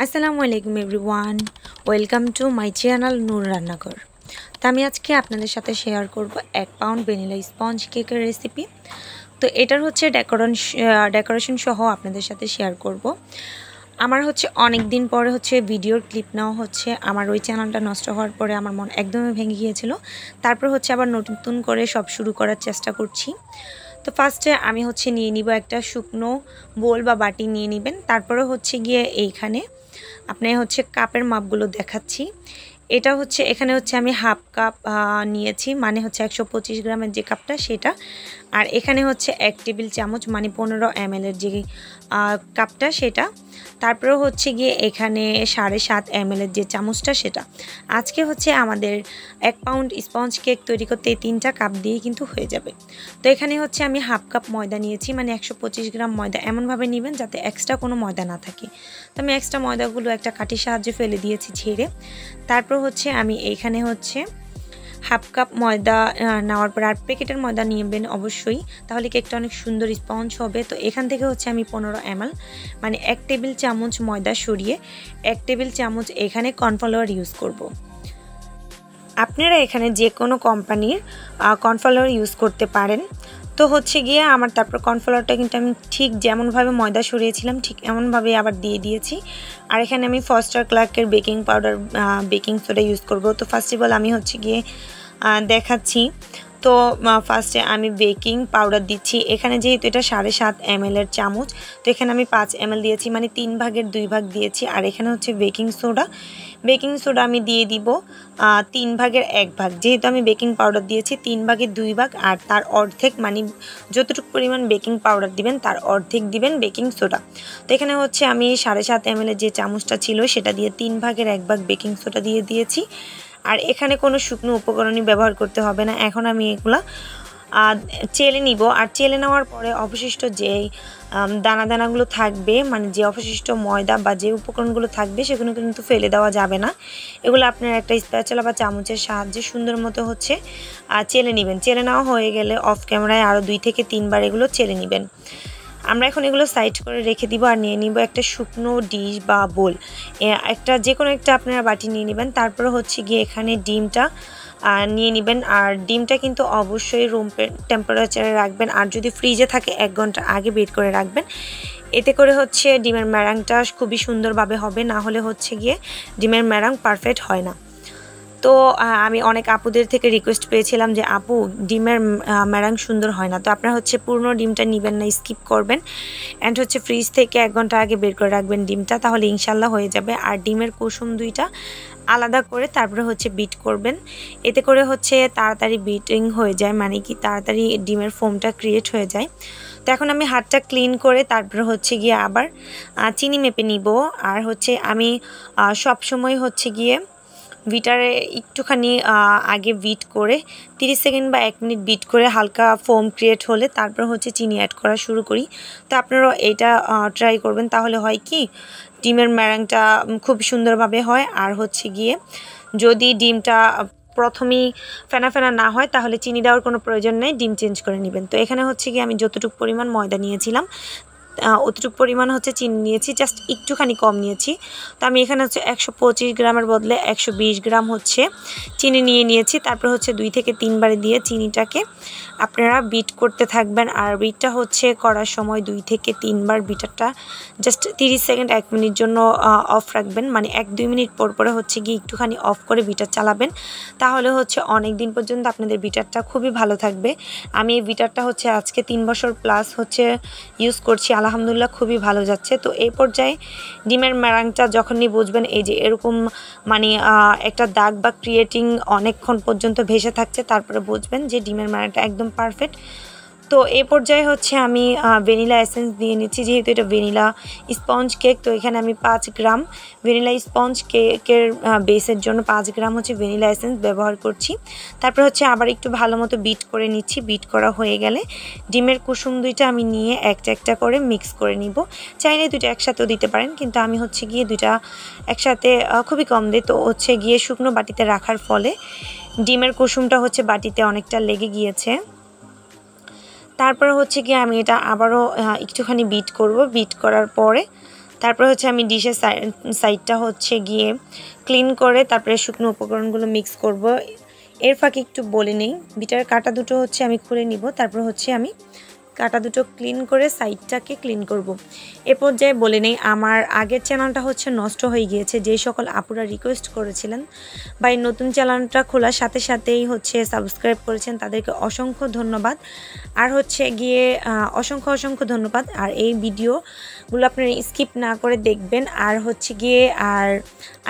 আসসালামু আলাইকুম everyone, welcome to my channel Noor Rannaghar. তো আমি আজকে আপনাদের সাথে শেয়ার করব 1 পাউন্ড ভ্যানিলা স্পঞ্জ কেকের রেসিপি। তো এটার হচ্ছে ডেকোরেশন সহ আপনাদের সাথে শেয়ার করব। আমার হচ্ছে অনেক দিন পরে হচ্ছে ভিডিওর ক্লিপ নেওয়া হচ্ছে। আমার ওই চ্যানেলটা নষ্ট হওয়ার পরে আমার মন একদমই ভেঙে গিয়েছিল। তারপর হচ্ছে আবার নতুন করে সব শুরু করার চেষ্টা করছি। তো ফার্স্টে আমি হচ্ছে নিয়ে নিব একটা শুকনো বোল বা বাটি নিয়ে নেবেন। তারপরে হচ্ছে গিয়ে এইখানে আপনি হচ্ছে কাপের মাপগুলো দেখাচ্ছি। এটা হচ্ছে এখানে হচ্ছে আমি হাফ কাপ নিয়েছি, মানে হচ্ছে 125 গ্রামের যে কাপটা সেটা। আর এখানে হচ্ছে 1 টেবিল চামচ মানে 15 ml এর যে কাপটা সেটা। তারপরে হচ্ছে গিয়ে এখানে 7.5 ml এর যে চামচটা সেটা। আজকে হচ্ছে আমাদের 1 পাউন্ড স্পঞ্জ কেক তৈরি করতে এই 3টা কাপ দিয়ে কিন্তু হয়ে যাবে। তো এখানে হচ্ছে আমি হাফ কাপ ময়দা নিয়েছি, মানে 125 গ্রাম ময়দা। এমনভাবে নেবেন যাতে এক্সট্রা কোনো ময়দা না থাকে। তো আমি এক্সট্রা ময়দাগুলো একটা কাঠির সাহায্যে ফেলে দিয়েছি ঝেড়ে। তারপর হচ্ছে আমি এইখানে হচ্ছে হাফ কাপ ময়দা নেওয়ার পর আর প্যাকেটের ময়দা নেবেন অবশ্যই, তাহলে কেকটা অনেক সুন্দর স্পঞ্জ হবে। তো এখান থেকে হচ্ছে আমি 15 ml মানে 1 টেবিল চামচ ময়দা সরিয়ে 1 টেবিল চামচ এখানে কর্নফ্লাওয়ার ইউজ করব। আপনারা এখানে যে কোনো কোম্পানির কর্নফ্লাওয়ার ইউজ করতে পারেন। তো হচ্ছে গিয়ে আমার তারপর কর্নফ্লাওয়ারটা কিন্তু আমি ঠিক যেমনভাবে ময়দা সরিয়েছিলাম ঠিক এমনভাবে আবার দিয়ে দিয়েছি। আর এখানে আমি ফস্টার ক্লার্কের baking powder baking soda use করব। তো ফার্স্ট অফ অল আমি হচ্ছে গিয়ে দেখাচ্ছি। তো ফার্স্টে আমি বেকিং পাউডার দিচ্ছি। এখানে যেহেতু এটা 7.5 ml এর চামচ, তো এখানে আমি 5 ml দিয়েছি, মানে 3 ভাগের 2 ভাগ দিয়েছি। আর এখানে হচ্ছে বেকিং সোডা আমি দিয়ে দিব 3 ভাগের 1 ভাগ। যেহেতু আমি বেকিং পাউডার দিয়েছি 3 ভাগের 2 ভাগ, আর তার অর্ধেক মানে যতটুকু পরিমাণ বেকিং পাউডার দিবেন তার অর্ধেক দিবেন বেকিং সোডা। তো এখানে হচ্ছে আমি 7.5 ml এর যে চামচটা ছিল সেটা দিয়ে 3 ভাগের 1 ভাগ বেকিং সোডা দিয়ে দিয়েছি। আর এখানে কোনো শুকনো উপকরণই ব্যবহার করতে হবে না। এখন আমি এগুলা চেলে নিব। আর চেলে নেওয়ার পরে অবশিষ্ট যেই দানাগুলো থাকবে, মানে যে অবশিষ্ট ময়দা বা যে উপকরণগুলো থাকবে সেগুলো কিন্তু ফেলে দেওয়া যাবে না। এগুলো আপনার একটা স্প্যাচুলা বা চামচের সাহায্যে সুন্দর মতো হচ্ছে চেলে নেবেন। চেলে নেওয়া হয়ে গেলে অফ ক্যামেরায় আরও 2 থেকে 3 বার এগুলো চেলে নেবেন। আমরা এখন এগুলো সাইড করে রেখে দিব। আর নিয়ে নিব একটা শুকনো ডিশ বা বোল, একটা যে কোনো একটা আপনারা বাটি নিয়ে নেবেন। তারপরে হচ্ছে গিয়ে এখানে ডিমটা নিয়ে নেবেন। আর ডিমটা কিন্তু অবশ্যই রুম টেম্পারেচারে রাখবেন। আর যদি ফ্রিজে থাকে 1 ঘন্টা আগে বের করে রাখবেন। এতে করে হচ্ছে ডিমের ম্যারাংটা খুবই সুন্দরভাবে হবে, না হলে হচ্ছে গিয়ে ডিমের ম্যারাং পারফেক্ট হয় না। তো আমি অনেক আপুদের থেকে রিকোয়েস্ট পেয়েছিলাম যে আপু ডিমের ম্যারাং সুন্দর হয় না। তো আপনারা হচ্ছে পুরনো ডিমটা নেবেন না, স্কিপ করবেন। অ্যান্ড হচ্ছে ফ্রিজ থেকে 1 ঘন্টা আগে বের করে রাখবেন ডিমটা, তাহলে ইনশাল্লাহ হয়ে যাবে। আর ডিমের কুসুম 2টা আলাদা করে তারপরে হচ্ছে বিট করবেন। এতে করে হচ্ছে তাড়াতাড়ি বিটিং হয়ে যায়, মানে কি তাড়াতাড়ি ডিমের ফোমটা ক্রিয়েট হয়ে যায়। তো এখন আমি হাতটা ক্লিন করে তারপরে হচ্ছে গিয়ে আবার চিনি মেপে নিব। আর হচ্ছে আমি সব সময় হচ্ছে গিয়ে বিটারে একটুখানি আগে বিট করে 30 সেকেন্ড বা 1 মিনিট বিট করে হালকা ফোম ক্রিয়েট হলে তারপর হচ্ছে চিনি অ্যাড করা শুরু করি। তো আপনারা এটা ট্রাই করবেন, তাহলে হয় কি ডিমের ম্যারাংটা খুব সুন্দরভাবে হয়। আর হচ্ছে গিয়ে যদি ডিমটা প্রথমেই ফেনা ফেনা না হয় তাহলে চিনি দেওয়ার কোনো প্রয়োজন নেই, ডিম চেঞ্জ করে নেবেন। তো এখানে হচ্ছে গিয়ে আমি যতটুকু পরিমাণ ময়দা নিয়েছিলাম অতটুকু পরিমাণ হচ্ছে চিনি নিয়েছি, জাস্ট একটুখানি কম নিয়েছি। তো আমি এখানে হচ্ছে 125 গ্রামের বদলে 120 গ্রাম হচ্ছে চিনি নিয়েছি। তারপর হচ্ছে 2 থেকে 3 বারে দিয়ে চিনিটাকে আপনারা বিট করতে থাকবেন। আর বিটটা হচ্ছে করার সময় 2 থেকে 3 বার বিটারটা জাস্ট 30 সেকেন্ড 1 মিনিট জন্য অফ রাখবেন, মানে 1-2 মিনিট পর পরে হচ্ছে গিয়ে একটুখানি অফ করে বিটার চালাবেন। তাহলে হচ্ছে অনেক দিন পর্যন্ত আপনাদের বিটারটা খুবই ভালো থাকবে। আমি এই বিটারটা হচ্ছে আজকে 3 বছর প্লাস হচ্ছে ইউজ করছি, আলহামদুলিল্লাহ খুবই ভালো যাচ্ছে। তো এই পর্যায়ে ডিমের ম্যারাংটা যখনই বুঝবেন এই যে এরকম মানে একটা দাগ বা ক্রিয়েটিং অনেকক্ষণ পর্যন্ত ভেসে থাকছে, তারপরে বুঝবেন যে ডিমের ম্যারাংটা একদম পারফেক্ট। তো এই পর্যায়ে হচ্ছে আমি ভ্যানিলা এসেন্স দিয়ে নিচ্ছি, যেহেতু এটা ভ্যানিলা স্পঞ্জ কেক। তো এখানে আমি 5 গ্রাম ভ্যানিলা স্পঞ্জ কেকের বেসের জন্য 5 গ্রাম হচ্ছে ভ্যানিলা এসেন্স ব্যবহার করছি। তারপর হচ্ছে আবার একটু ভালো মতো বিট করে নিচ্ছি। বিট করা হয়ে গেলে ডিমের কুসুম 2টা আমি নিয়ে একটা করে মিক্স করে নিব। চাইলে 2টা একসাথেও দিতে পারেন, কিন্তু আমি হচ্ছে গিয়ে 2টা একসাথে খুবই কম দিই। তো হচ্ছে গিয়ে শুকনো বাটিতে রাখার ফলে ডিমের কুসুমটা হচ্ছে বাটিতে অনেকটা লেগে গিয়েছে। তারপরে হচ্ছে গিয়ে আমি এটা আবারও একটুখানি বিট করব। বিট করার পরে তারপরে হচ্ছে আমি ডিশের সাইডটা হচ্ছে গিয়ে ক্লিন করে তারপরে শুকনো উপকরণগুলো মিক্স করব। এর ফাঁকে একটু বলে নেই, বিটার কাটা দুটো হচ্ছে আমি খুলে নিব। তারপর হচ্ছে আমি কাটা দুটো ক্লিন করে সাইডটাকে ক্লিন করব। এ পর্যায়ে বলে নেই, আমার আগের চ্যানেলটা হচ্ছে নষ্ট হয়ে গিয়েছে। যেই সকল আপুরা রিকোয়েস্ট করেছিলেন বা এই নতুন চ্যানেলটা খোলার সাথে সাথেই হচ্ছে সাবস্ক্রাইব করেছেন, তাদেরকে অসংখ্য ধন্যবাদ। আর হচ্ছে গিয়ে অসংখ্য ধন্যবাদ। আর এই ভিডিওগুলো আপনারা স্কিপ না করে দেখবেন। আর হচ্ছে গিয়ে আর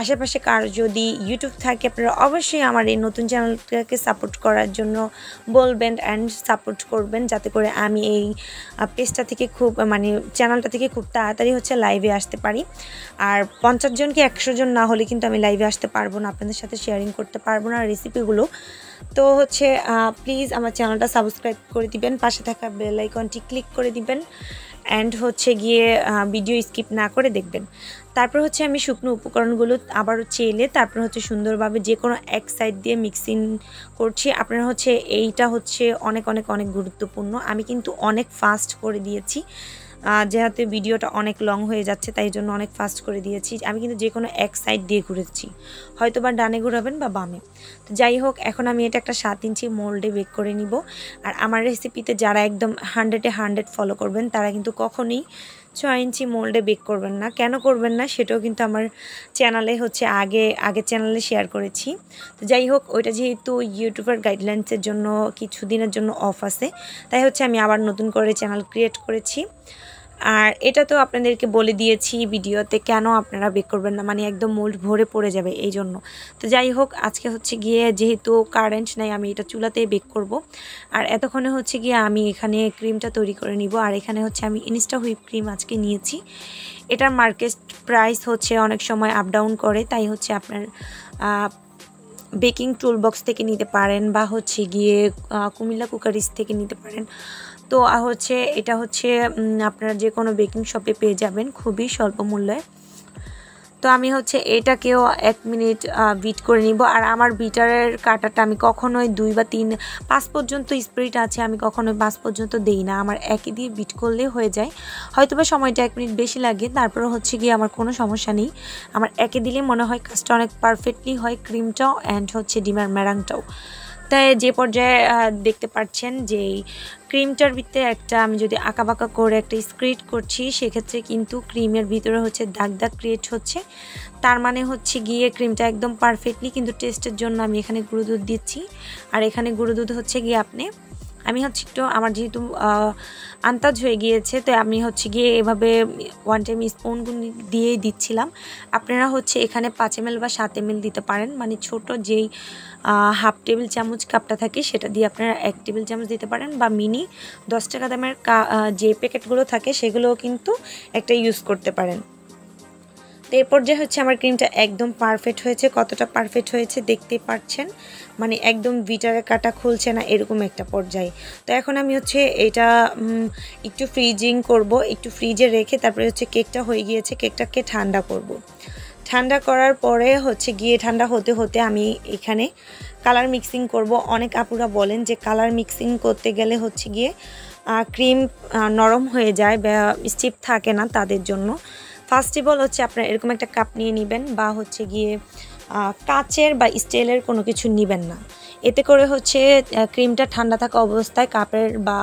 আশেপাশে কার যদি ইউটিউব থাকে, আপনারা অবশ্যই আমার এই নতুন চ্যানেলটাকে সাপোর্ট করার জন্য বলবেন অ্যান্ড সাপোর্ট করবেন, যাতে করে আমি এই পেজটা থেকে চ্যানেলটা থেকে খুব তাড়াতাড়ি হচ্ছে লাইভে আসতে পারি। আর 50 জন কি 100 জন না হলে কিন্তু আমি লাইভে আসতে পারবো না, আপনাদের সাথে শেয়ারিং করতে পারবো না রেসিপিগুলো। তো হচ্ছে প্লিজ আমার চ্যানেলটা সাবস্ক্রাইব করে দিবেন, পাশে থাকা বেল আইকনটি ক্লিক করে দিবেন অ্যান্ড হচ্ছে গিয়ে ভিডিও স্কিপ না করে দেখবেন। তারপর হচ্ছে আমি শুকনো উপকরণগুলো আবারও চেলে তারপর হচ্ছে সুন্দরভাবে যে কোনো এক সাইড দিয়ে মিক্সিং করছি। আপনারা হচ্ছে এইটা হচ্ছে অনেক গুরুত্বপূর্ণ। আমি কিন্তু অনেক ফাস্ট করে দিয়েছি, যেহেতু ভিডিওটা অনেক লং হয়ে যাচ্ছে তাই জন্য অনেক ফাস্ট করে দিয়েছি। আমি কিন্তু যে কোনো এক সাইড দিয়ে ঘুরেছি, হয়তো বা ডানে ঘুরাবেন বা বামে। তো যাই হোক, এখন আমি এটা একটা 7 ইঞ্চি মোল্ডে বেক করে নিব। আর আমার রেসিপিতে যারা একদম 100-এ 100 ফলো করবেন তারা কিন্তু কখনোই 6 ইঞ্চি মোল্ডে বেক করবেন না। কেন করবেন না সেটাও কিন্তু আমার চ্যানেলে হচ্ছে আগের চ্যানেলে শেয়ার করেছি। তো যাই হোক, ওইটা যেহেতু ইউটিউবের গাইডলাইন্সের জন্য কিছুদিনের জন্য অফ আছে, তাই হচ্ছে আমি আবার নতুন করে চ্যানেল ক্রিয়েট করেছি। আর এটা তো আপনাদেরকে বলে দিয়েছি ভিডিওতে, কেন আপনারা বেক করবেন না, মানে একদম মোল্ড ভরে পড়ে যাবে এই জন্য। তো যাই হোক, আজকে হচ্ছে গিয়ে যেহেতু কারেন্ট নাই, আমি এটা চুলাতেই বেক করব। আর এতক্ষণে হচ্ছে গিয়ে আমি এখানে ক্রিমটা তৈরি করে নিব। আর এখানে হচ্ছে আমি ইনস্টা হুইপ ক্রিম আজকে নিয়েছি। এটার মার্কেট প্রাইস হচ্ছে অনেক সময় আপ ডাউন করে, তাই হচ্ছে আপনার বেকিং টুল বক্স থেকে নিতে পারেন বা হচ্ছে গিয়ে কুমিল্লা কুকারিস থেকে নিতে পারেন। তো হচ্ছে এটা হচ্ছে আপনারা যে কোনো বেকিং শপে পেয়ে যাবেন খুবই স্বল্প মূল্যে। তো আমি হচ্ছে এটাকেও 1 মিনিট বিট করে নিব। আর আমার বিটারের কাটাটা আমি কখনোই 2 বা 3 5 পর্যন্ত স্পিড আছে, আমি কখনোই 5 পর্যন্ত দেই না। আমার একই দিয়ে বিট করলে হয়ে যায়, হয়তো বা সময়টা 1 মিনিট বেশি লাগে, তারপরে হচ্ছে গিয়ে আমার কোনো সমস্যা নেই। আমার একে দিলে মনে হয় কাজটা অনেক পারফেক্টলি হয়, ক্রিমটাও অ্যান্ড হচ্ছে ডিমের ম্যারাংটাও। তাই যে পর্যায়ে দেখতে পাচ্ছেন যে ক্রিমটার ভিতরে একটা আমি যদি আঁকাবাঁকা করে একটা স্ক্রিট করছি, সেক্ষেত্রে কিন্তু ক্রিমের ভিতরে হচ্ছে দাগ ক্রিয়েট হচ্ছে। তার মানে হচ্ছে গিয়ে ক্রিমটা একদম পারফেক্টলি, কিন্তু টেস্টের জন্য আমি এখানে গুঁড়ো দুধ দিচ্ছি। আর এখানে গুঁড়ো দুধ হচ্ছে গিয়ে আমি হচ্ছে একটু আমার যেহেতু আন্দাজ হয়ে গিয়েছে, তো আমি হচ্ছে গিয়ে এভাবে 1 টাইম স্পুনগুলো দিয়েই দিচ্ছিলাম। আপনারা হচ্ছে এখানে 5 ml বা 7 ml দিতে পারেন, মানে ছোট যেই হাফ টেবিল চামচ কাপটা থাকে সেটা দিয়ে আপনারা 1 টেবিল চামচ দিতে পারেন, বা মিনি 10 টাকা দামের যে প্যাকেটগুলো থাকে সেগুলোও কিন্তু একটা ইউজ করতে পারেন। তো এই পর্যায়ে হচ্ছে আমার ক্রিমটা একদম পারফেক্ট হয়েছে। কতটা পারফেক্ট হয়েছে দেখতেই পাচ্ছেন, মানে একদম বিটারে কাটা খুলছে না, এরকম একটা পর্যায়ে। তো এখন আমি হচ্ছে এটা একটু ফ্রিজিং করব, একটু ফ্রিজে রেখে তারপরে হচ্ছে কেকটা হয়ে গিয়েছে, কেকটাকে ঠান্ডা করব। ঠান্ডা করার পরে হচ্ছে গিয়ে ঠান্ডা হতে হতে আমি এখানে কালার মিক্সিং করব। অনেক আপুরা বলেন যে কালার মিক্সিং করতে গেলে হচ্ছে গিয়ে ক্রিম নরম হয়ে যায় বা স্টিফ থাকে না, তাদের জন্য ফার্স্ট অফ অল হচ্ছে আপনারা এরকম একটা কাপ নিয়ে নেবেন, বা হচ্ছে গিয়ে কাচের বা স্টিলের কোনো কিছু নেবেন না। এতে করে হচ্ছে ক্রিমটা ঠান্ডা থাকা অবস্থায় কাপের বা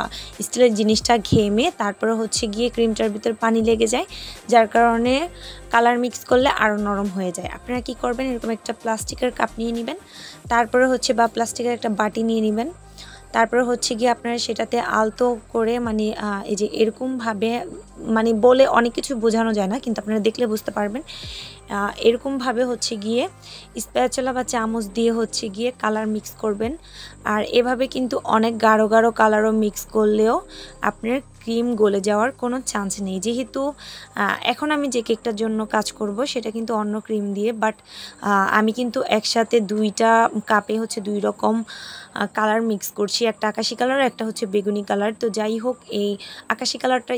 স্টিলের জিনিসটা ঘেমে তারপরে হচ্ছে গিয়ে ক্রিমটার ভিতর পানি লেগে যায়, যার কারণে কালার মিক্স করলে আরও নরম হয়ে যায়। আপনারা কি করবেন, এরকম একটা প্লাস্টিকের কাপ নিয়ে নেবেন, তারপরে হচ্ছে বা প্লাস্টিকের একটা বাটি নিয়ে নেবেন। তারপরে হচ্ছে গিয়ে আপনারা সেটাতে আলতো করে এই যে এরকমভাবে, বলে অনেক কিছু বোঝানো যায় না, কিন্তু আপনারা দেখলে বুঝতে পারবেন। এরকমভাবে হচ্ছে গিয়ে স্প্যাচুলা বা চামচ দিয়ে হচ্ছে গিয়ে কালার মিক্স করবেন। আর এভাবে কিন্তু অনেক গাঢ় কালারও মিক্স করলেও আপনার ক্রিম গলে যাওয়ার কোনো চান্স নেই। যেহেতু এখন আমি যে কেকটার জন্য কাজ করব সেটা কিন্তু অন্য ক্রিম দিয়ে, বাট আমি কিন্তু একসাথে 2টা কাপে হচ্ছে 2 রকম কালার মিক্স করছি, একটা আকাশি কালার, একটা হচ্ছে বেগুনি কালার। তো যাই হোক, এই আকাশি কালারটা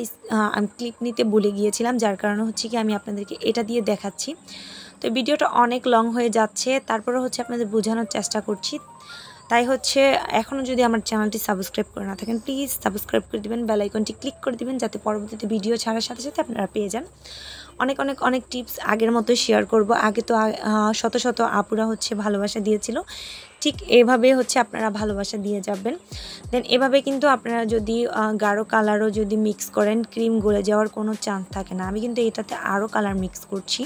আমি ক্লিপ নিতে ভুলে গিয়েছিলাম, যার কারণে হচ্ছে কি আমি আপনাদেরকে এটা দিয়ে দেখাচ্ছি। তো ভিডিওটা অনেক লং হয়ে যাচ্ছে, তারপরে হচ্ছে আপনাদের বোঝানোর চেষ্টা করছি। তাই হচ্ছে এখনও যদি আমার চ্যানেলটি সাবস্ক্রাইব করে না থাকেন প্লিজ সাবস্ক্রাইব করে দিবেন, বেল আইকনটি ক্লিক করে দিবেন যাতে পরবর্তীতে ভিডিও ছাড়ার সাথে সাথে আপনারা পেয়ে যান। অনেক অনেক অনেক টিপস আগের মতোই শেয়ার করব। আগে তো শত শত আপুরা হচ্ছে ভালোবাসা দিয়েছিল, ঠিক এভাবে হচ্ছে আপনারা ভালোবাসা দিয়ে যাবেন। দেন এভাবে কিন্তু আপনারা যদি গাঢ় কালারও যদি মিক্স করেন ক্রিম গলে যাওয়ার কোনো চান্স থাকে না। আমি কিন্তু এটাতে আরও কালার মিক্স করছি,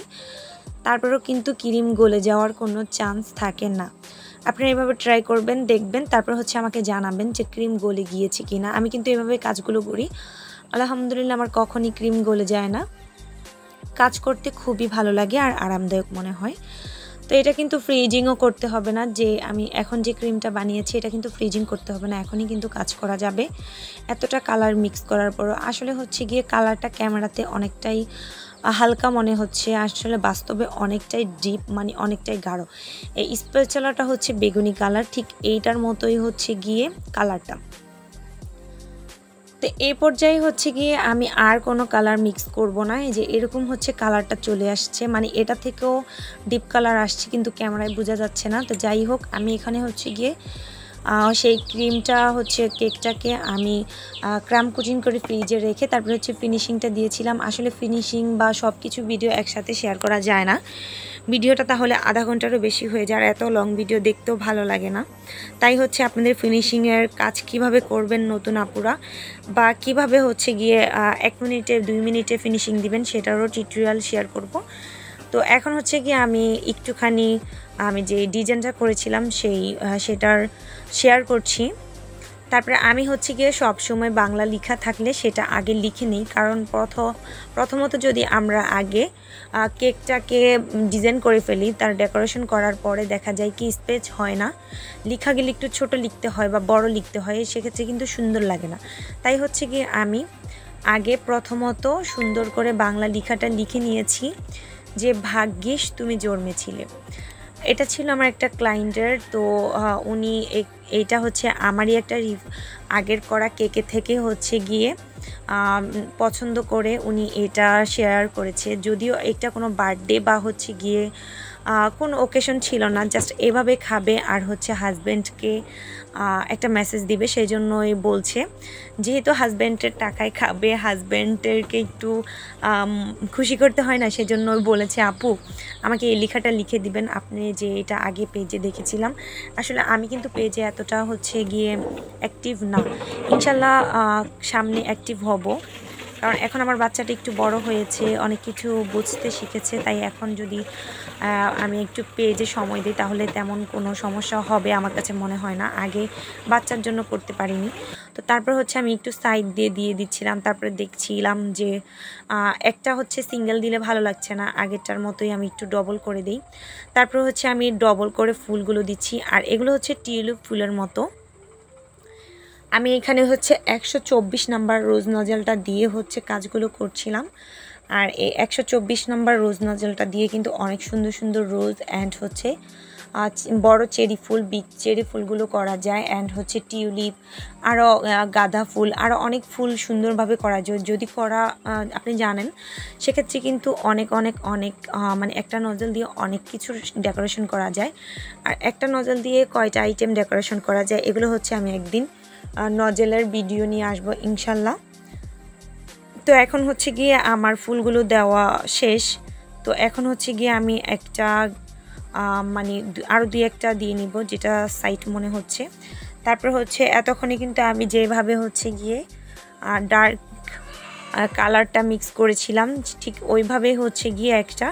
তারপরেও কিন্তু ক্রিম গলে যাওয়ার কোনো চান্স থাকে না। আপনারা এভাবে ট্রাই করবেন, দেখবেন, তারপর হচ্ছে আমাকে জানাবেন যে ক্রিম গলে গিয়েছে কিনা। আমি কিন্তু এভাবে কাজগুলো করি, আলহামদুলিল্লাহ আমার কখনই ক্রিম গলে যায় না। কাজ করতে খুবই ভালো লাগে আর আরামদায়ক মনে হয়। তো এটা কিন্তু ফ্রিজিংও করতে হবে না, যে আমি এখন যে ক্রিমটা বানিয়েছি এটা কিন্তু ফ্রিজিং করতে হবে না, এখনই কিন্তু কাজ করা যাবে। এতটা কালার মিক্স করার পরও আসলে হচ্ছে গিয়ে কালারটা ক্যামেরাতে অনেকটাই হালকা মনে হচ্ছে, আসলে বাস্তবে অনেকটাই ডিপ, মানে অনেকটাই গাঢ়। এই স্পেচালাটা হচ্ছে বেগুনি কালার, ঠিক এইটার মতোই হচ্ছে গিয়ে কালারটা। তো এই পর্যায়ে হচ্ছে গিয়ে আমি আর কোনো কালার মিক্স করব না। এই যে এরকম হচ্ছে কালারটা চলে আসছে, মানে এটা থেকেও ডিপ কালার আসছে কিন্তু ক্যামেরায় বোঝা যাচ্ছে না। তো যাই হোক, আমি এখানে হচ্ছে গিয়ে সেই ক্রিমটা হচ্ছে কেকটাকে আমি ক্রাম কোটিং করে ফ্রিজে রেখে তারপরে হচ্ছে ফিনিশিংটা দিয়েছিলাম। আসলে ফিনিশিং বা সব কিছু ভিডিও একসাথে শেয়ার করা যায় না, ভিডিওটা তাহলে আধা ঘন্টারও বেশি হয়ে যায়, আর এত লং ভিডিও দেখতেও ভালো লাগে না। তাই হচ্ছে আপনাদের ফিনিশিংয়ের কাজ কিভাবে করবেন নতুন আপুরা, বা কিভাবে হচ্ছে গিয়ে 1 মিনিটে 2 মিনিটে ফিনিশিং দিবেন সেটারও টিউটোরিয়াল শেয়ার করব। তো এখন হচ্ছে গিয়ে আমি একটুখানি আমি যে ডিজাইনটা করেছিলাম সেটার শেয়ার করছি। তারপরে আমি হচ্ছে গিয়ে সবসময় বাংলা লেখা থাকলে সেটা আগে লিখে নিই, কারণ প্রথমত যদি আমরা আগে কেকটাকে ডিজাইন করে ফেলি, তার ডেকোরেশন করার পরে দেখা যায় কি স্পেস হয় না, লেখা গেলে একটু ছোট লিখতে হয় বা বড় লিখতে হয়, সেক্ষেত্রে কিন্তু সুন্দর লাগে না। তাই হচ্ছে গিয়ে আমি আগে প্রথমত সুন্দর করে বাংলা লেখাটা লিখে নিয়েছি, যে ভাগ্যিস তুমি জন্মেছিলে। এটা ছিল আমার একটা ক্লায়েন্টের, তো উনি এইটা হচ্ছে আমারই একটা আগের করা কেকে থেকে হচ্ছে গিয়ে পছন্দ করে উনি এটা শেয়ার করেছে। যদিও এটা কোনো বার্থডে বা হচ্ছে গিয়ে কোনো ওকেশন ছিল না, জাস্ট এভাবে খাবে আর হচ্ছে হাজব্যান্ডকে একটা মেসেজ দিবে, সেই জন্যই বলছে। যেহেতু হাজব্যান্ডের টাকায় খাবে, হাজব্যান্ডেরকে একটু খুশি করতে হয় না, সেজন্য বলেছে আপু আমাকে এই লেখাটা লিখে দিবেন। আপনি যে এটা আগে পেজে দেখেছিলাম, আসলে আমি কিন্তু পেজে এতটা হচ্ছে গিয়ে অ্যাক্টিভ না, ইনশাল্লাহ সামনে অ্যাক্টিভ হব, কারণ এখন আমার বাচ্চাটা একটু বড় হয়েছে, অনেক কিছু বুঝতে শিখেছে। তাই এখন যদি আমি একটু পেজে সময় দিই তাহলে তেমন কোনো সমস্যা হবে আমার কাছে মনে হয় না। আগে বাচ্চার জন্য করতে পারিনি, তো তারপর হচ্ছে আমি একটু সাইড দিয়ে দিচ্ছিলাম। তারপরে দেখছিলাম যে একটা হচ্ছে সিঙ্গেল দিলে ভালো লাগছে না, আগেরটার মতোই আমি একটু ডবল করে দিই। তারপর হচ্ছে আমি ডবল করে ফুলগুলো দিচ্ছি, আর এগুলো হচ্ছে টিউলিপ ফুলের মতো। আমি এখানে হচ্ছে 124 নাম্বার রোজ নজেলটা দিয়ে হচ্ছে কাজগুলো করছিলাম, আর এই 124 নাম্বার রোজ নজেলটা দিয়ে কিন্তু অনেক সুন্দর সুন্দর রোজ অ্যান্ড হচ্ছে বড় চেরি ফুল, বিগ চেরি ফুলগুলো করা যায়, অ্যান্ড হচ্ছে টিউলিপ, আরও গাঁদা ফুল, আরও অনেক ফুল সুন্দরভাবে করা যায় যদি করা আপনি জানেন। সেক্ষেত্রে কিন্তু অনেক অনেক অনেক মানে একটা নজল দিয়ে অনেক কিছু ডেকোরেশন করা যায়। আর একটা নজল দিয়ে কয়টা আইটেম ডেকোরেশন করা যায় এগুলো হচ্ছে আমি একদিন নজেলের ভিডিও নিয়ে আসবো ইনশাল্লাহ। তো এখন হচ্ছে গিয়ে আমার ফুলগুলো দেওয়া শেষ, তো এখন হচ্ছে গিয়ে আমি একটা মানে আরও 2-1টা দিয়ে নিব যেটা সাইট মনে হচ্ছে। তারপর হচ্ছে এতক্ষণে কিন্তু আমি যেভাবে হচ্ছে গিয়ে ডার্ক কালারটা মিক্স করেছিলাম ঠিক ওইভাবে হচ্ছে গিয়ে একটা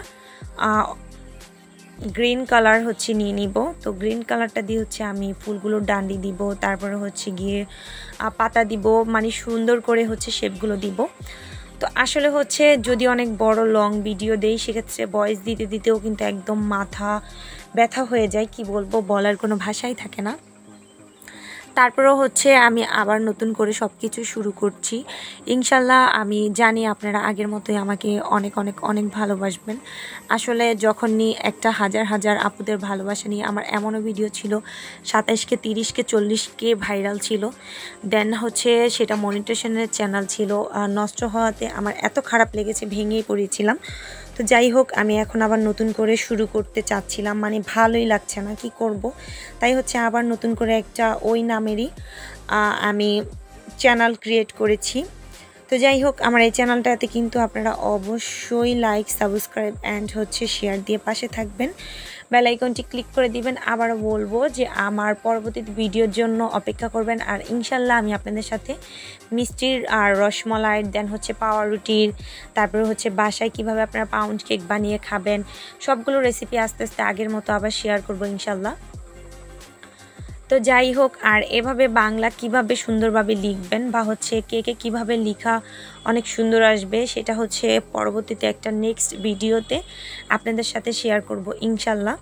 গ্রিন কালার হচ্ছে নিয়ে নিব। তো গ্রিন কালারটা দিয়ে হচ্ছে আমি ফুলগুলোর ডান্ডি দিব, তারপরে হচ্ছে গিয়ে পাতা দিব, মানে সুন্দর করে হচ্ছে শেপগুলো দিব। তো আসলে হচ্ছে যদি অনেক বড় লং ভিডিও দেই সেক্ষেত্রে ভয়েস দিতে দিতেও কিন্তু একদম মাথা ব্যথা হয়ে যায়, কি বলবো বলার কোনো ভাষাই থাকে না। তারপরেও হচ্ছে আমি আবার নতুন করে সব কিছু শুরু করছি ইনশাল্লাহ। আমি জানি আপনারা আগের মতোই আমাকে অনেক অনেক অনেক ভালোবাসবেন। আসলে যখনই একটা হাজার হাজার আপুদের ভালোবাসা নিয়ে আমার এমনও ভিডিও ছিল 27কে 30কে 40কে ভাইরাল ছিল, দেন হচ্ছে সেটা মনিটাইজেশনের চ্যানেল ছিল, নষ্ট হওয়াতে আমার এত খারাপ লেগেছে, ভেঙেই পড়েছিলাম। তো যাই হোক আমি এখন আবার নতুন করে শুরু করতে চাচ্ছিলাম, মানে ভালোই লাগছে না, কি করব। তাই হচ্ছে আবার নতুন করে একটা ওই নামেরই আমি চ্যানেল ক্রিয়েট করেছি। তো যাই হোক আমার এই চ্যানেলটাতে কিন্তু আপনারা অবশ্যই লাইক, সাবস্ক্রাইব অ্যান্ড হচ্ছে শেয়ার দিয়ে পাশে থাকবেন, বেল আইকনটি ক্লিক করে দিবেন। আবারও বলবো যে আমার পরবর্তী ভিডিওর জন্য অপেক্ষা করবেন। আর ইনশাল্লাহ আমি আপনাদের সাথে মিষ্টির আর রসমলাইয়ের, দেন হচ্ছে পাউরুটির, তারপরে হচ্ছে বাসায় কিভাবে আপনারা পাউন্ড কেক বানিয়ে খাবেন, সবগুলো রেসিপি আস্তে আস্তে আগের মতো আবার শেয়ার করবো ইনশাল্লাহ। তো যাই হোক, আর এভাবে বাংলা কিভাবে সুন্দরভাবে লিখবেন বা হচ্ছে কেকে কিভাবে লেখা অনেক সুন্দর আসবে, সেটা হচ্ছে পরবর্তীতে একটা নেক্সট ভিডিওতে আপনাদের সাথে শেয়ার করব ইনশাল্লাহ।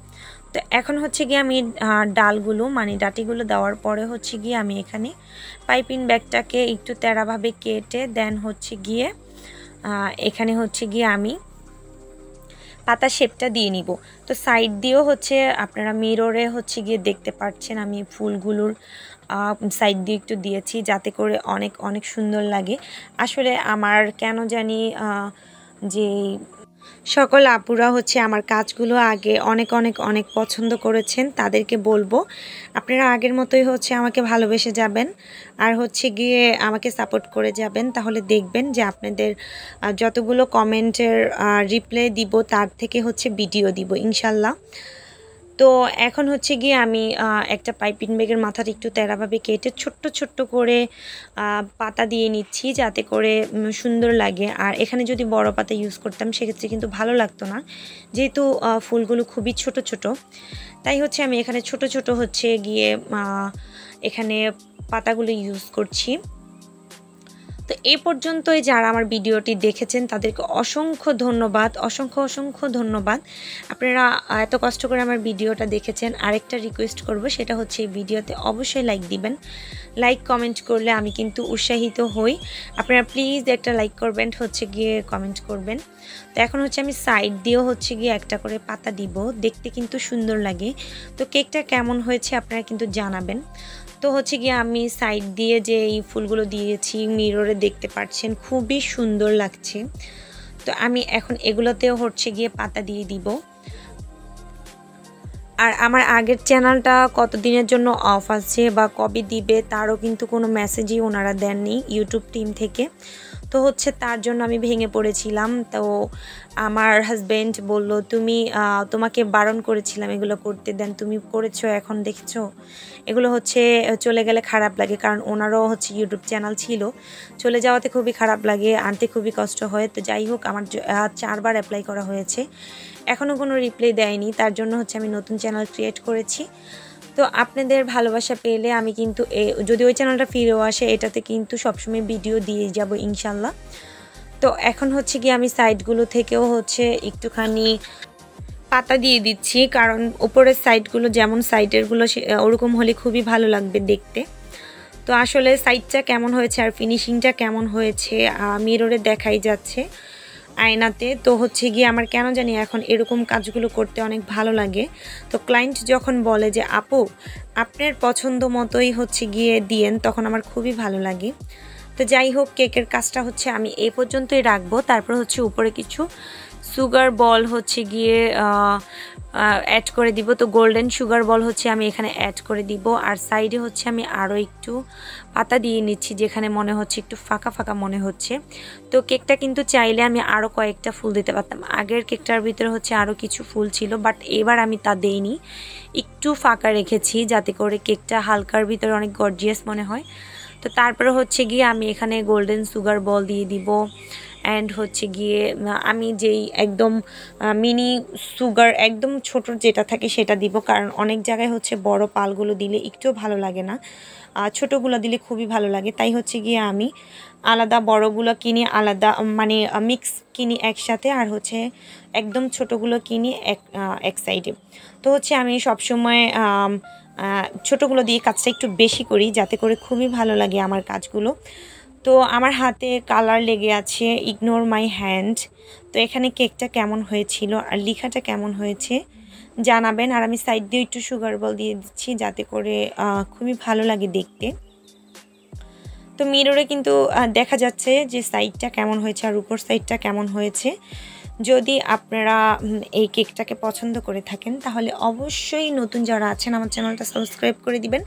তো এখন হচ্ছে গিয়ে আমি ডালগুলো মানে ডাটিগুলো দেওয়ার পরে হচ্ছে গিয়ে আমি এখানে পাইপিং ব্যাগটাকে একটু তেড়াভাবে কেটে দেন হচ্ছে গিয়ে এখানে হচ্ছে গিয়ে আমি পাতা শেপটা দিয়ে নিব। তো সাইড দিয়েও হচ্ছে আপনারা মিররে হচ্ছে গিয়ে দেখতে পাচ্ছেন আমি ফুলগুলোর সাইড দিয়ে একটু দিয়েছি যাতে করে অনেক অনেক সুন্দর লাগে। আসলে আমার কেন জানি যে সকল আপুরা হচ্ছে আমার কাজগুলো আগে অনেক অনেক অনেক পছন্দ করেছেন, তাদেরকে বলবো আপনারা আগের মতোই হচ্ছে আমাকে ভালোবেসে যাবেন আর হচ্ছে গিয়ে আমাকে সাপোর্ট করে যাবেন। তাহলে দেখবেন যে আপনাদের যতগুলো কমেন্টের রিপ্লাই দিব তার থেকে হচ্ছে ভিডিও দিব ইনশাল্লাহ। তো এখন হচ্ছে গিয়ে আমি একটা পাইপিং ব্যাগের মাথাটা একটু তেড়াভাবে কেটে ছোট্ট ছোট্ট করে পাতা দিয়ে নিচ্ছি যাতে করে সুন্দর লাগে। আর এখানে যদি বড় পাতা ইউজ করতাম সেক্ষেত্রে কিন্তু ভালো লাগতো না, যেহেতু ফুলগুলো খুবই ছোট ছোট। তাই হচ্ছে আমি এখানে ছোট ছোট হচ্ছে গিয়ে এখানে পাতাগুলো ইউজ করছি। তো এই পর্যন্তই যারা আমার ভিডিওটি দেখেছেন তাদেরকে অসংখ্য ধন্যবাদ, অসংখ্য অসংখ্য ধন্যবাদ। আপনারা এত কষ্ট করে আমার ভিডিওটা দেখেছেন। আরেকটা রিকোয়েস্ট করব, সেটা হচ্ছে এই ভিডিওতে অবশ্যই লাইক দিবেন। লাইক কমেন্ট করলে আমি কিন্তু উৎসাহিত হই। আপনারা প্লিজ একটা লাইক করবেন, হচ্ছে গিয়ে কমেন্ট করবেন। তো এখন হচ্ছে আমি সাইড দিয়েও হচ্ছে গিয়ে একটা করে পাতা দিব, দেখতে কিন্তু সুন্দর লাগে। তো কেকটা কেমন হয়েছে আপনারা কিন্তু জানাবেন। তো হচ্ছে গিয়ে আমি সাইড দিয়ে যে এই ফুলগুলো দিয়েছি মিররে দেখতে পাচ্ছেন খুবই সুন্দর লাগছে। তো আমি এখন এগুলোতেও হচ্ছে গিয়ে পাতা দিয়ে দিব। আর আমার আগের চ্যানেলটা কতদিনের জন্য অফ আছে বা কবে দিবে তারও কিন্তু কোনো মেসেজই ওনারা দেননি ইউটিউব টিম থেকে। তো হচ্ছে তার জন্য আমি ভেঙে পড়েছিলাম। তো আমার হাজব্যান্ড বলল তোমাকে বারণ করেছিলাম এগুলো করতে, দেন তুমি করেছো, এখন দেখছো এগুলো হচ্ছে চলে গেলে খারাপ লাগে। কারণ ওনারও হচ্ছে ইউটিউব চ্যানেল ছিল, চলে যাওয়াতে খুবই খারাপ লাগে, আনতে খুবই কষ্ট হয়। তো যাই হোক আমার 4বার অ্যাপ্লাই করা হয়েছে, এখনও কোনো রিপ্লাই দেয়নি। তার জন্য হচ্ছে আমি নতুন চ্যানেল ক্রিয়েট করেছি। তো আপনাদের ভালোবাসা পেলে আমি কিন্তু যদি ওই চ্যানেলটা ফিরেও আসে এটাতে কিন্তু সবসময় ভিডিও দিয়ে যাব ইনশাল্লাহ। তো এখন হচ্ছে কি আমি সাইডগুলো থেকেও হচ্ছে একটুখানি পাতা দিয়ে দিচ্ছি, কারণ উপরের সাইডগুলো যেমন সাইডেরগুলো ওরকম হলে খুবই ভালো লাগবে দেখতে। তো আসলে সাইডটা কেমন হয়েছে আর ফিনিশিংটা কেমন হয়েছে মিররে দেখাই যাচ্ছে আয়নাতে। তো হচ্ছে গিয়ে আমার কেন জানি এখন এরকম কাজগুলো করতে অনেক ভালো লাগে। তো ক্লায়েন্ট যখন বলে যে আপু আপনার পছন্দ মতোই হচ্ছে গিয়ে দিয়েন, তখন আমার খুবই ভালো লাগে। তো যাই হোক কেকের কাজটা হচ্ছে আমি এই পর্যন্তই রাখবো। তারপর হচ্ছে উপরে কিছু সুগার বল হচ্ছে গিয়ে অ্যাড করে দিব। তো গোল্ডেন সুগার বল হচ্ছে আমি এখানে অ্যাড করে দিব। আর সাইডে হচ্ছে আমি আরও একটু পাতা দিয়ে নিচ্ছি যেখানে মনে হচ্ছে একটু ফাঁকা ফাঁকা মনে হচ্ছে। তো কেকটা কিন্তু চাইলে আমি আরও কয়েকটা ফুল দিতে পারতাম, আগের কেকটার ভিতরে হচ্ছে আরও কিছু ফুল ছিল, বাট এবার আমি তা দেইনি, একটু ফাঁকা রেখেছি যাতে করে কেকটা হালকার ভিতরে অনেক গর্জিয়াস মনে হয়। তো তারপরে হচ্ছে গিয়ে আমি এখানে গোল্ডেন সুগার বল দিয়ে দিব। অ্যান্ড হচ্ছে গিয়ে আমি যেই একদম মিনি সুগার একদম ছোট যেটা থাকে সেটা দিব, কারণ অনেক জায়গায় হচ্ছে বড় পালগুলো দিলে একটুও ভালো লাগে না, ছোটোগুলো দিলে খুবই ভালো লাগে। তাই হচ্ছে গিয়ে আমি আলাদা বড়গুলো কিনি আলাদা, মানে মিক্স কিনি একসাথে, আর হচ্ছে একদম ছোটোগুলো কিনি এক সাইডে। তো হচ্ছে আমি সবসময় ছোটোগুলো দিয়ে কাজটা একটু বেশি করি যাতে করে খুবই ভালো লাগে আমার কাজগুলো। তো আমার হাতে কালার লেগে আছে, ইগনোর মাই হ্যান্ড। তো এখানে কেকটা কেমন হয়েছিল আর লেখাটা কেমন হয়েছে জানাবেন। আর আমি সাইড দিয়ে একটু সুগার বল দিয়ে দিচ্ছি যাতে করে খুবই ভালো লাগে দেখতে। তো মিররে কিন্তু দেখা যাচ্ছে যে সাইডটা কেমন হয়েছে আর উপর সাইডটা কেমন হয়েছে। যদি আপনারা এই কেকটাকে পছন্দ করে থাকেন তাহলে অবশ্যই নতুন যারা আছেন আমার চ্যানেলটা সাবস্ক্রাইব করে দিবেন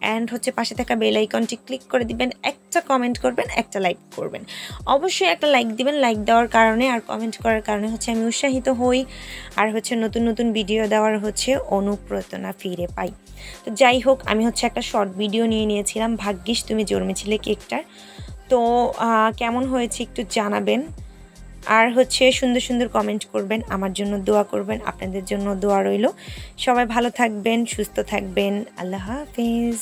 অ্যান্ড হচ্ছে পাশে থাকা বেল আইকনটি ক্লিক করে দিবেন, একটা কমেন্ট করবেন, একটা লাইক করবেন। অবশ্যই একটা লাইক দিবেন, লাইক দেওয়ার কারণে আর কমেন্ট করার কারণে হচ্ছে আমি উৎসাহিত হই আর হচ্ছে নতুন নতুন ভিডিও দেওয়ার হচ্ছে অনুপ্রেরণা ফিরে পাই। তো যাই হোক, আমি হচ্ছে একটা শর্ট ভিডিও নিয়ে নিয়েছিলাম ভাগ্যিস তুমি জন্মেছিলে কেকটার। তো কেমন হয়েছে একটু জানাবেন আর হচ্ছে সুন্দর সুন্দর কমেন্ট করবেন, আমার জন্য দোয়া করবেন, আপনাদের জন্য দোয়া রইল। সবাই ভালো থাকবেন, সুস্থ থাকবেন, আল্লাহ হাফিজ।